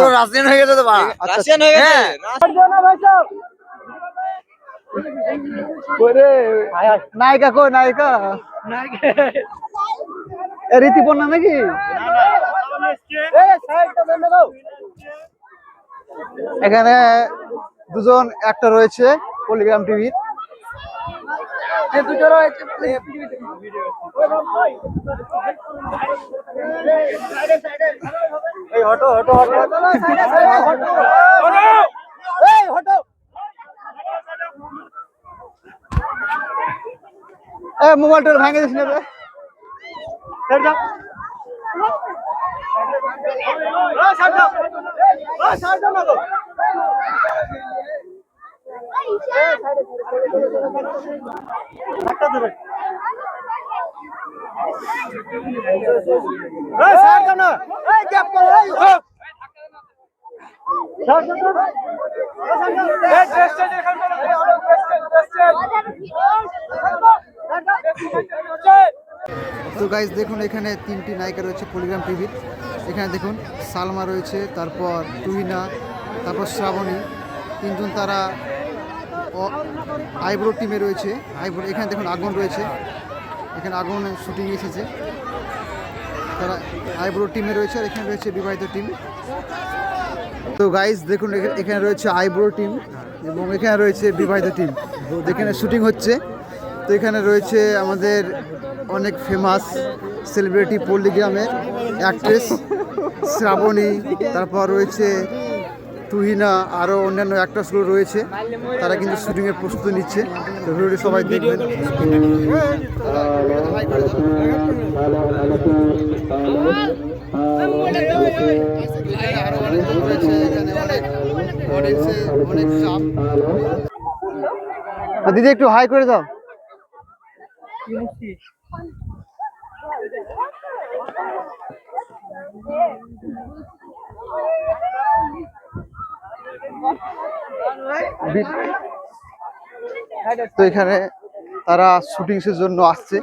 পুরো রাশিয়ান হয়ে গেছে তো বা রাশিয়ান হয়ে গেছে নায়িকা কো নায়িকা ঋতুপর্ণা নাকি এখানে দুজন একটা রয়েছে পলিগ্রাম টিভির দুটো রয়েছে এই হটো হটো হটো এই হটো এ মোবাইলটা ভাঙে দিস না রে ছাড় দাও ছাড় দাও ছাড় দাও না গো একটা ধরে এই ছাড় দাও না এই গ্যাপ কর এই ছাড় দাও এই টেস্টে দেখান করো তো গাইস দেখুন এখানে তিনটি নায়িকা রয়েছে পলিগ্রাম টিভির এখানে দেখুন সালমা রয়েছে তারপর তুহিনা তারপর শ্রাবণী তিনজন তারা আইব্রো টিমে রয়েছে আইব্রো এখানে দেখুন আগুন রয়েছে এখানে আগুন শুটিং এসেছে তারা আইব্রো টিমে রয়েছে আর এখানে রয়েছে বিবাহিত টিম তো গাইস দেখুন এখানে রয়েছে আইব্রো টিম এবং এখানে রয়েছে বিবাহিত টিম যেখানে শুটিং হচ্ছে তো এখানে রয়েছে আমাদের অনেক ফেমাস সেলিব্রিটি পল্লিগ্রামের অ্যাক্ট্রেস শ্রাবণী তারপর রয়েছে তুহিনা আরও অন্যান্য অ্যাক্ট্রেসগুলো রয়েছে তারা কিন্তু শুটিংয়ের প্রস্তুতি নিচ্ছে তো ভিডিওটি সবাই দেখবেন দিদি একটু হাই করে দাও তো এখানে তারা শুটিংসের জন্য আসছে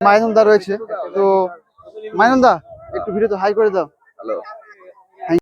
মাইনুল দা রয়েছে তো মাইনুল দা একটু ভিডিও তো হাই করে দাও। হ্যালো